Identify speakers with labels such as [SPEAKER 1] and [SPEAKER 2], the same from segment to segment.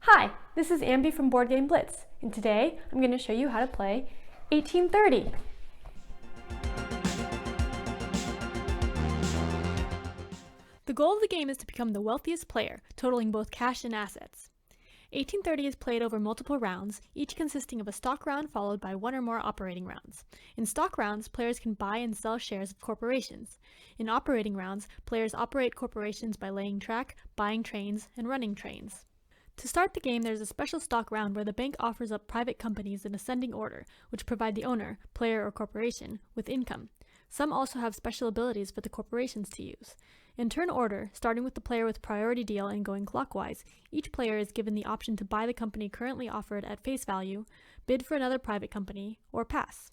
[SPEAKER 1] Hi, this is Ambi from Board Game Blitz, and today I'm going to show you how to play 1830. The goal of the game is to become the wealthiest player, totaling both cash and assets. 1830 is played over multiple rounds, each consisting of a stock round followed by one or more operating rounds. In stock rounds, players can buy and sell shares of corporations. In operating rounds, players operate corporations by laying track, buying trains, and running trains. To start the game, there's a special stock round where the bank offers up private companies in ascending order, which provide the owner, player or corporation, with income. Some also have special abilities for the corporations to use. In turn order, starting with the player with priority deal and going clockwise, each player is given the option to buy the company currently offered at face value, bid for another private company, or pass.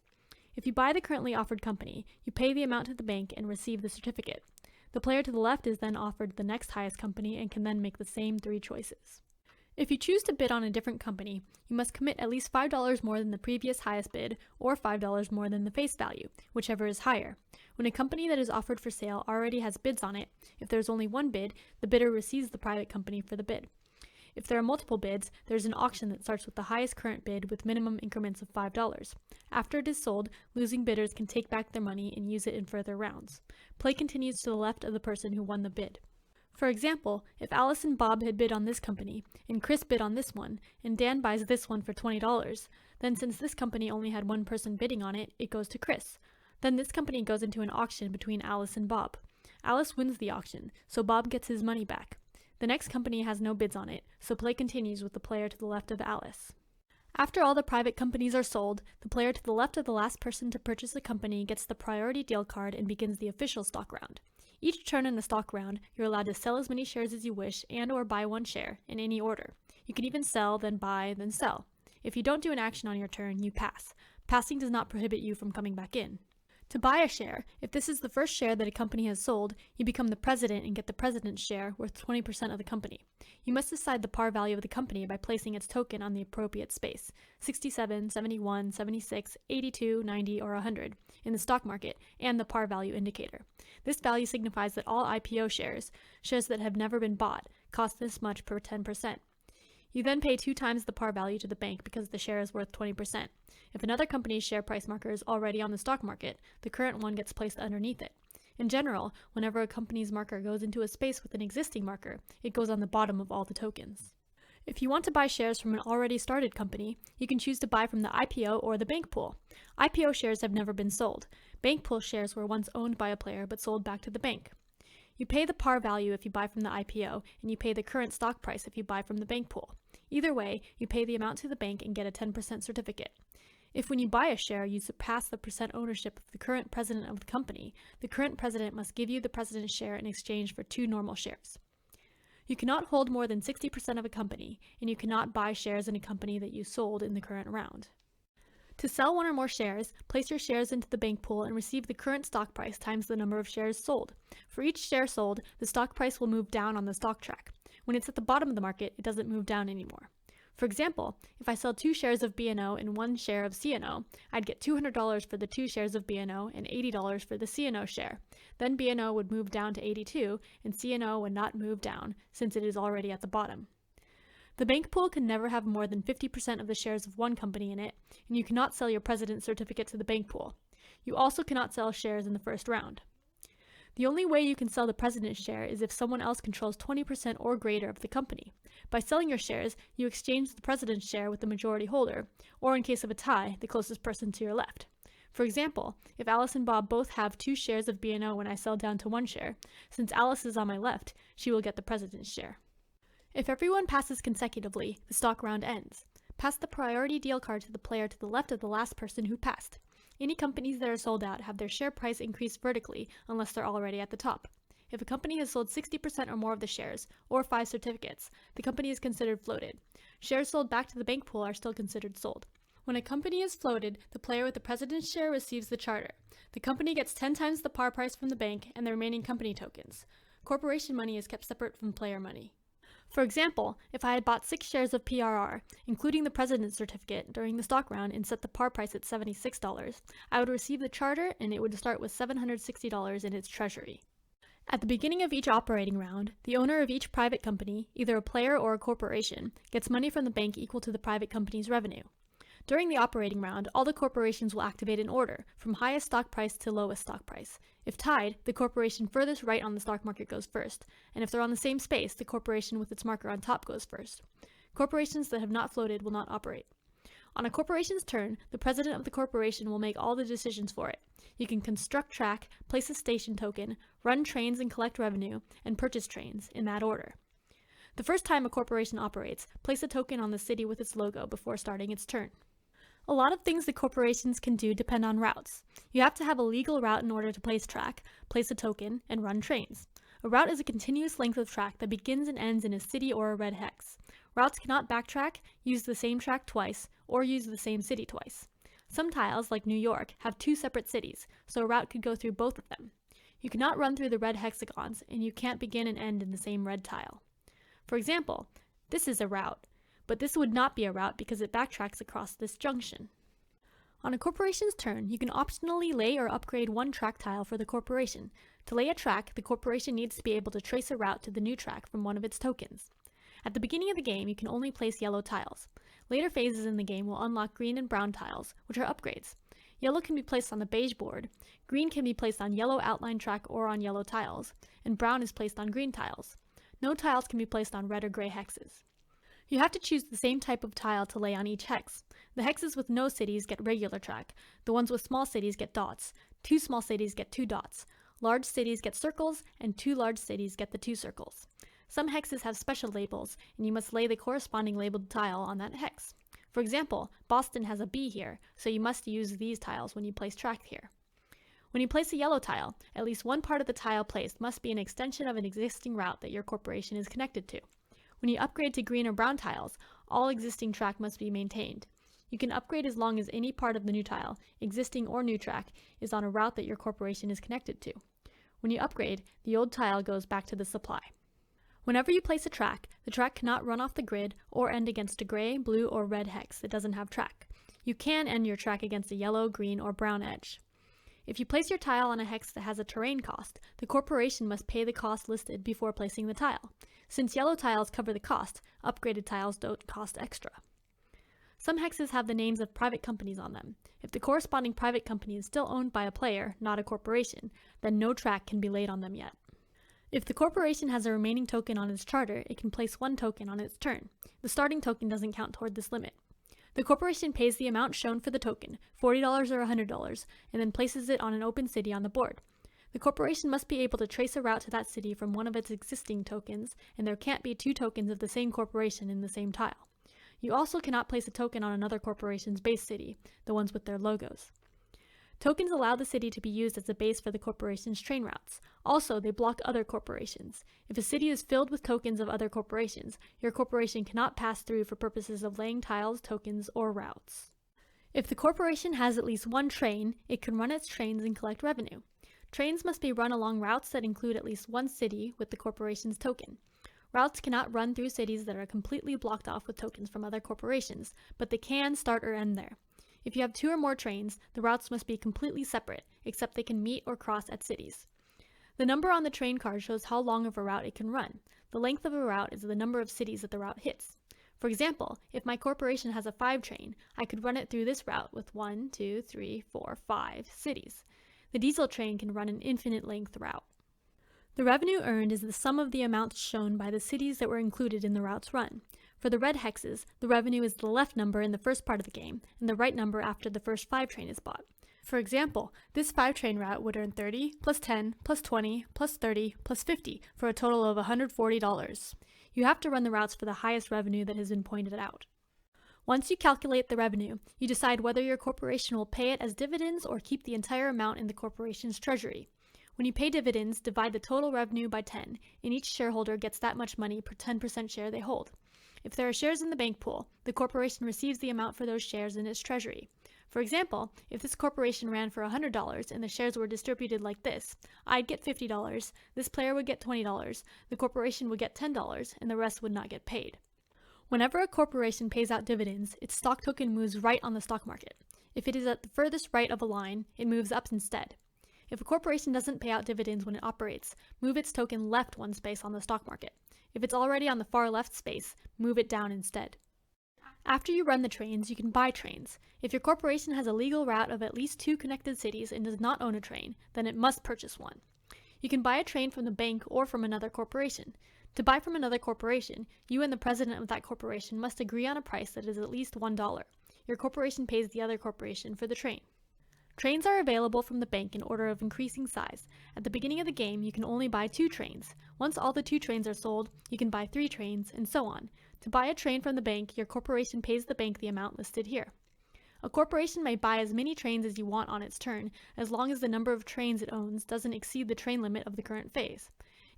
[SPEAKER 1] If you buy the currently offered company, you pay the amount to the bank and receive the certificate. The player to the left is then offered the next highest company and can then make the same three choices. If you choose to bid on a different company, you must commit at least $5 more than the previous highest bid, or $5 more than the face value, whichever is higher. When a company that is offered for sale already has bids on it, if there's only one bid, the bidder receives the private company for the bid. If there are multiple bids, there's an auction that starts with the highest current bid with minimum increments of $5. After it is sold, losing bidders can take back their money and use it in further rounds. Play continues to the left of the person who won the bid. For example, if Alice and Bob had bid on this company, and Chris bid on this one, and Dan buys this one for $20, then since this company only had one person bidding on it, it goes to Chris. Then this company goes into an auction between Alice and Bob. Alice wins the auction, so Bob gets his money back. The next company has no bids on it, so play continues with the player to the left of Alice. After all the private companies are sold, the player to the left of the last person to purchase a company gets the priority deal card and begins the official stock round. Each turn in the stock round, you're allowed to sell as many shares as you wish and or buy one share, in any order. You can even sell, then buy, then sell. If you don't do an action on your turn, you pass. Passing does not prohibit you from coming back in. To buy a share, if this is the first share that a company has sold, you become the president and get the president's share worth 20% of the company. You must decide the par value of the company by placing its token on the appropriate space, 67, 71, 76, 82, 90, or 100, in the stock market, and the par value indicator. This value signifies that all IPO shares that have never been bought, cost this much per 10%. You then pay 2 times the par value to the bank because the share is worth 20%. If another company's share price marker is already on the stock market, the current one gets placed underneath it. In general, whenever a company's marker goes into a space with an existing marker, it goes on the bottom of all the tokens. If you want to buy shares from an already started company, you can choose to buy from the IPO or the bank pool. IPO shares have never been sold. Bank pool shares were once owned by a player but sold back to the bank. You pay the par value if you buy from the IPO, and you pay the current stock price if you buy from the bank pool. Either way, you pay the amount to the bank and get a 10% certificate. If when you buy a share you surpass the percent ownership of the current president of the company, the current president must give you the president's share in exchange for 2 normal shares. You cannot hold more than 60% of a company, and you cannot buy shares in a company that you sold in the current round. To sell one or more shares, place your shares into the bank pool and receive the current stock price times the number of shares sold. For each share sold, the stock price will move down on the stock track. When it's at the bottom of the market, it doesn't move down anymore. For example, if I sell 2 shares of B&O and 1 share of C&O, I'd get $200 for the 2 shares of B&O and $80 for the C&O share. Then B&O would move down to 82, and C&O would not move down, since it is already at the bottom. The bank pool can never have more than 50% of the shares of one company in it, and you cannot sell your president's certificate to the bank pool. You also cannot sell shares in the first round. The only way you can sell the president's share is if someone else controls 20% or greater of the company. By selling your shares, you exchange the president's share with the majority holder, or in case of a tie, the closest person to your left. For example, if Alice and Bob both have 2 shares of B&O when I sell down to 1 share, since Alice is on my left, she will get the president's share. If everyone passes consecutively, the stock round ends. Pass the priority deal card to the player to the left of the last person who passed. Any companies that are sold out have their share price increased vertically unless they're already at the top. If a company has sold 60% or more of the shares, or 5 certificates, the company is considered floated. Shares sold back to the bank pool are still considered sold. When a company is floated, the player with the president's share receives the charter. The company gets 10 times the par price from the bank and the remaining company tokens. Corporation money is kept separate from player money. For example, if I had bought 6 shares of PRR, including the president's certificate, during the stock round and set the par price at $76, I would receive the charter and it would start with $760 in its treasury. At the beginning of each operating round, the owner of each private company, either a player or a corporation, gets money from the bank equal to the private company's revenue. During the operating round, all the corporations will activate in order, from highest stock price to lowest stock price. If tied, the corporation furthest right on the stock market goes first, and if they're on the same space, the corporation with its marker on top goes first. Corporations that have not floated will not operate. On a corporation's turn, the president of the corporation will make all the decisions for it. You can construct track, place a station token, run trains and collect revenue, and purchase trains, in that order. The first time a corporation operates, place a token on the city with its logo before starting its turn. A lot of things that corporations can do depend on routes. You have to have a legal route in order to place track, place a token, and run trains. A route is a continuous length of track that begins and ends in a city or a red hex. Routes cannot backtrack, use the same track twice, or use the same city twice. Some tiles, like New York, have two separate cities, so a route could go through both of them. You cannot run through the red hexagons, and you can't begin and end in the same red tile. For example, this is a route, but this would not be a route because it backtracks across this junction. On a corporation's turn, you can optionally lay or upgrade one track tile for the corporation. To lay a track, the corporation needs to be able to trace a route to the new track from one of its tokens. At the beginning of the game, you can only place yellow tiles. Later phases in the game will unlock green and brown tiles, which are upgrades. Yellow can be placed on the beige board, green can be placed on yellow outline track or on yellow tiles, and brown is placed on green tiles. No tiles can be placed on red or gray hexes. You have to choose the same type of tile to lay on each hex. The hexes with no cities get regular track. The ones with small cities get dots. 2 small cities get 2 dots. Large cities get circles, and 2 large cities get the 2 circles. Some hexes have special labels, and you must lay the corresponding labeled tile on that hex. For example, Boston has a B here, so you must use these tiles when you place track here. When you place a yellow tile, at least one part of the tile placed must be an extension of an existing route that your corporation is connected to. When you upgrade to green or brown tiles, all existing track must be maintained. You can upgrade as long as any part of the new tile, existing or new track, is on a route that your corporation is connected to. When you upgrade, the old tile goes back to the supply. Whenever you place a track, the track cannot run off the grid or end against a gray, blue, or red hex that doesn't have track. You can end your track against a yellow, green, or brown edge. If you place your tile on a hex that has a terrain cost, the corporation must pay the cost listed before placing the tile. Since yellow tiles cover the cost, upgraded tiles don't cost extra. Some hexes have the names of private companies on them. If the corresponding private company is still owned by a player, not a corporation, then no track can be laid on them yet. If the corporation has a remaining token on its charter, it can place 1 token on its turn. The starting token doesn't count toward this limit. The corporation pays the amount shown for the token, $40 or $100, and then places it on an open city on the board. The corporation must be able to trace a route to that city from one of its existing tokens, and there can't be 2 tokens of the same corporation in the same tile. You also cannot place a token on another corporation's base city, the ones with their logos. Tokens allow the city to be used as a base for the corporation's train routes. Also, they block other corporations. If a city is filled with tokens of other corporations, your corporation cannot pass through for purposes of laying tiles, tokens, or routes. If the corporation has at least 1 train, it can run its trains and collect revenue. Trains must be run along routes that include at least 1 city with the corporation's token. Routes cannot run through cities that are completely blocked off with tokens from other corporations, but they can start or end there. If you have 2 or more trains, the routes must be completely separate, except they can meet or cross at cities. The number on the train card shows how long of a route it can run. The length of a route is the number of cities that the route hits. For example, if my corporation has a 5 train, I could run it through this route with 1, 2, 3, 4, 5 cities. The diesel train can run an infinite length route. The revenue earned is the sum of the amounts shown by the cities that were included in the route's run. For the red hexes, the revenue is the left number in the first part of the game, and the right number after the first 5 train is bought. For example, this 5 train route would earn 30, plus 10, plus 20, plus 30, plus 50, for a total of $140. You have to run the routes for the highest revenue that has been pointed out. Once you calculate the revenue, you decide whether your corporation will pay it as dividends or keep the entire amount in the corporation's treasury. When you pay dividends, divide the total revenue by 10, and each shareholder gets that much money per 10% share they hold. If there are shares in the bank pool, the corporation receives the amount for those shares in its treasury. For example, if this corporation ran for $100 and the shares were distributed like this, I'd get $50, this player would get $20, the corporation would get $10, and the rest would not get paid. Whenever a corporation pays out dividends, its stock token moves right on the stock market. If it is at the furthest right of a line, it moves up instead. If a corporation doesn't pay out dividends when it operates, move its token left one space on the stock market. If it's already on the far left space, move it down instead. After you run the trains, you can buy trains. If your corporation has a legal route of at least 2 connected cities and does not own a train, then it must purchase one. You can buy a train from the bank or from another corporation. To buy from another corporation, you and the president of that corporation must agree on a price that is at least $1. Your corporation pays the other corporation for the train. Trains are available from the bank in order of increasing size. At the beginning of the game, you can only buy 2 trains. Once all the 2 trains are sold, you can buy 3 trains, and so on. To buy a train from the bank, your corporation pays the bank the amount listed here. A corporation may buy as many trains as you want on its turn, as long as the number of trains it owns doesn't exceed the train limit of the current phase.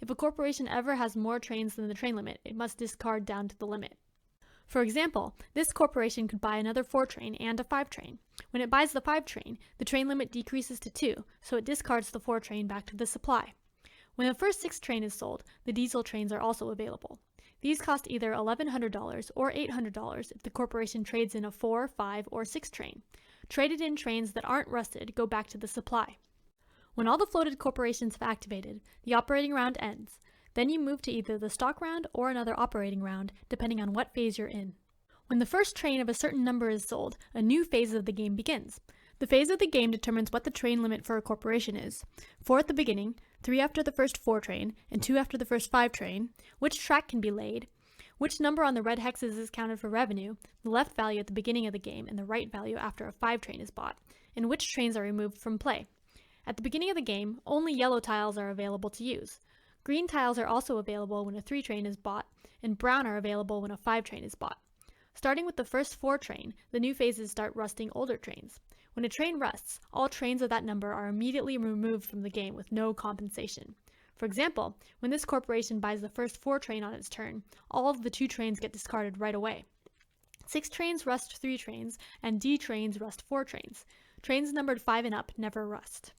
[SPEAKER 1] If a corporation ever has more trains than the train limit, it must discard down to the limit. For example, this corporation could buy another 4 train and a 5 train. When it buys the 5 train, the train limit decreases to 2, so it discards the 4 train back to the supply. When the first 6 train is sold, the diesel trains are also available. These cost either $1,100 or $800 if the corporation trades in a 4, 5, or 6 train. Traded in trains that aren't rusted go back to the supply. When all the floated corporations have activated, the operating round ends. Then you move to either the stock round or another operating round, depending on what phase you're in. When the first train of a certain number is sold, a new phase of the game begins. The phase of the game determines what the train limit for a corporation is: 4 at the beginning, 3 after the first 4 train, and 2 after the first 5 train, which track can be laid, which number on the red hexes is counted for revenue, the left value at the beginning of the game and the right value after a 5 train is bought, and which trains are removed from play. At the beginning of the game, only yellow tiles are available to use. Green tiles are also available when a 3 train is bought, and brown are available when a 5 train is bought. Starting with the first 4 train, the new phases start rusting older trains. When a train rusts, all trains of that number are immediately removed from the game with no compensation. For example, when this corporation buys the first 4 train on its turn, all of the 2 trains get discarded right away. 6 trains rust 3 trains, and D trains rust 4 trains. Trains numbered 5 and up never rust.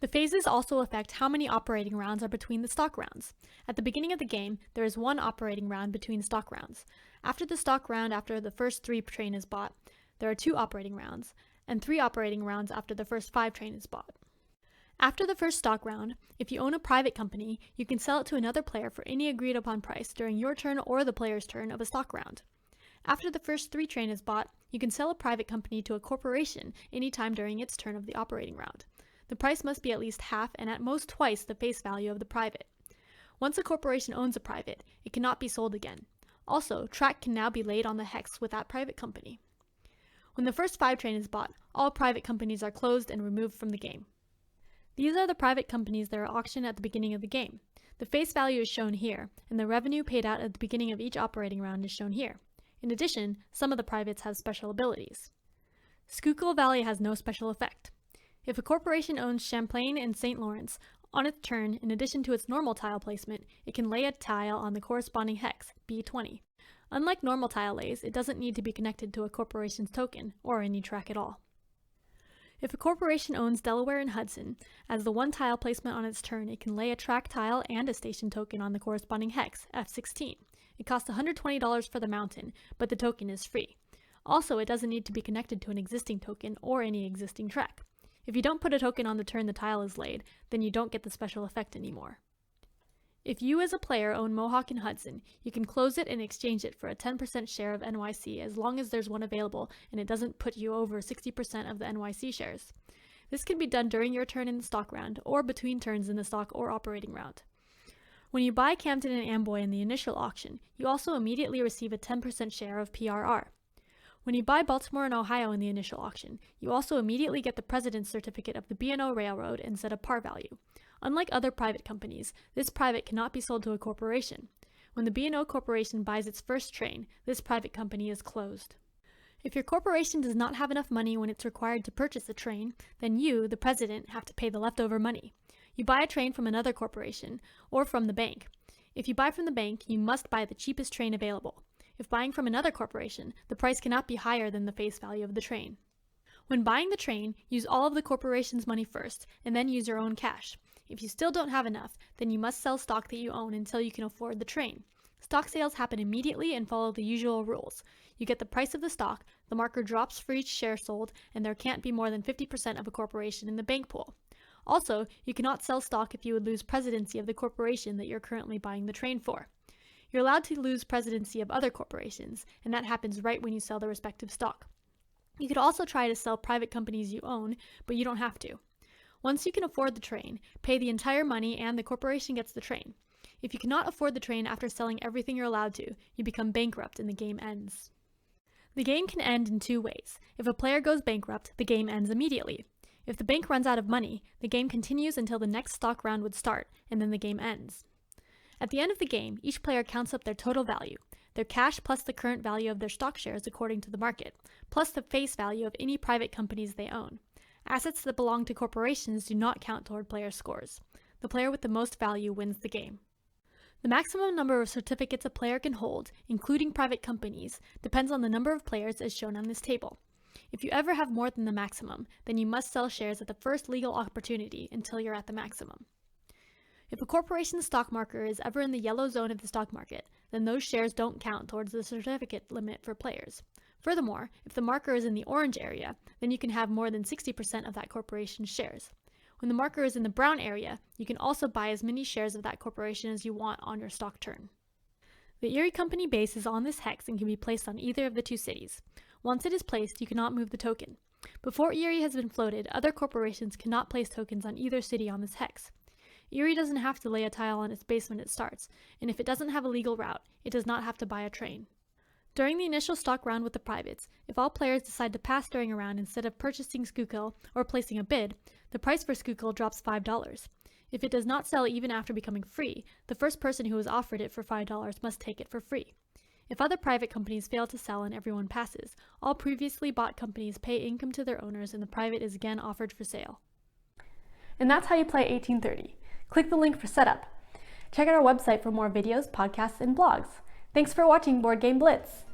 [SPEAKER 1] The phases also affect how many operating rounds are between the stock rounds. At the beginning of the game, there is 1 operating round between stock rounds. After the stock round after the first 3 train is bought, there are 2 operating rounds, and 3 operating rounds after the first 5 train is bought. After the first stock round, if you own a private company, you can sell it to another player for any agreed upon price during your turn or the player's turn of a stock round. After the first 3 train is bought, you can sell a private company to a corporation anytime during its turn of the operating round. The price must be at least half and at most twice the face value of the private. Once a corporation owns a private, it cannot be sold again. Also, track can now be laid on the hex with that private company. When the first 5 train is bought, all private companies are closed and removed from the game. These are the private companies that are auctioned at the beginning of the game. The face value is shown here, and the revenue paid out at the beginning of each operating round is shown here. In addition, some of the privates have special abilities. Schuylkill Valley has no special effect. If a corporation owns Champlain St, on its turn, in addition to its normal tile placement, it can lay a tile on the corresponding hex, B20. Unlike normal tile lays, it doesn't need to be connected to a corporation's token, or any track at all. If a corporation owns Delaware and Hudson, as the 1 tile placement on its turn, it can lay a track tile and a station token on the corresponding hex, F16. It costs $120 for the mountain, but the token is free. Also, it doesn't need to be connected to an existing token or any existing track. If you don't put a token on the turn the tile is laid, then you don't get the special effect anymore. If you as a player own Mohawk and Hudson, you can close it and exchange it for a 10% share of NYC as long as there's one available and it doesn't put you over 60% of the NYC shares. This can be done during your turn in the stock round or between turns in the stock or operating round. When you buy Camden and Amboy in the initial auction, you also immediately receive a 10% share of PRR. When you buy Baltimore and Ohio in the initial auction, you also immediately get the President's Certificate of the B&O Railroad instead of par value. Unlike other private companies, this private cannot be sold to a corporation. When the B&O Corporation buys its first train, this private company is closed. If your corporation does not have enough money when it's required to purchase a train, then you, the president, have to pay the leftover money. You buy a train from another corporation, or from the bank. If you buy from the bank, you must buy the cheapest train available. If buying from another corporation, the price cannot be higher than the face value of the train. When buying the train, use all of the corporation's money first, and then use your own cash. If you still don't have enough, then you must sell stock that you own until you can afford the train. Stock sales happen immediately and follow the usual rules. You get the price of the stock, the marker drops for each share sold, and there can't be more than 50% of a corporation in the bank pool. Also, you cannot sell stock if you would lose presidency of the corporation that you're currently buying the train for. You're allowed to lose presidency of other corporations, and that happens right when you sell the respective stock. You could also try to sell private companies you own, but you don't have to. Once you can afford the train, pay the entire money and the corporation gets the train. If you cannot afford the train after selling everything you're allowed to, you become bankrupt and the game ends. The game can end in two ways. If a player goes bankrupt, the game ends immediately. If the bank runs out of money, the game continues until the next stock round would start, and then the game ends. At the end of the game, each player counts up their total value, their cash plus the current value of their stock shares according to the market, plus the face value of any private companies they own. Assets that belong to corporations do not count toward player scores. The player with the most value wins the game. The maximum number of certificates a player can hold, including private companies, depends on the number of players as shown on this table. If you ever have more than the maximum, then you must sell shares at the first legal opportunity until you're at the maximum. If a corporation's stock marker is ever in the yellow zone of the stock market, then those shares don't count towards the certificate limit for players. Furthermore, if the marker is in the orange area, then you can have more than 60% of that corporation's shares. When the marker is in the brown area, you can also buy as many shares of that corporation as you want on your stock turn. The Erie Company base is on this hex and can be placed on either of the two cities. Once it is placed, you cannot move the token. Before Erie has been floated, other corporations cannot place tokens on either city on this hex. Erie doesn't have to lay a tile on its base when it starts, and if it doesn't have a legal route, it does not have to buy a train. During the initial stock round with the privates, if all players decide to pass during a round instead of purchasing Schuylkill or placing a bid, the price for Schuylkill drops $5. If it does not sell even after becoming free, the first person who was offered it for $5 must take it for free. If other private companies fail to sell and everyone passes, all previously bought companies pay income to their owners and the private is again offered for sale. And that's how you play 1830. Click the link for setup. Check out our website for more videos, podcasts, and blogs. Thanks for watching Board Game Blitz!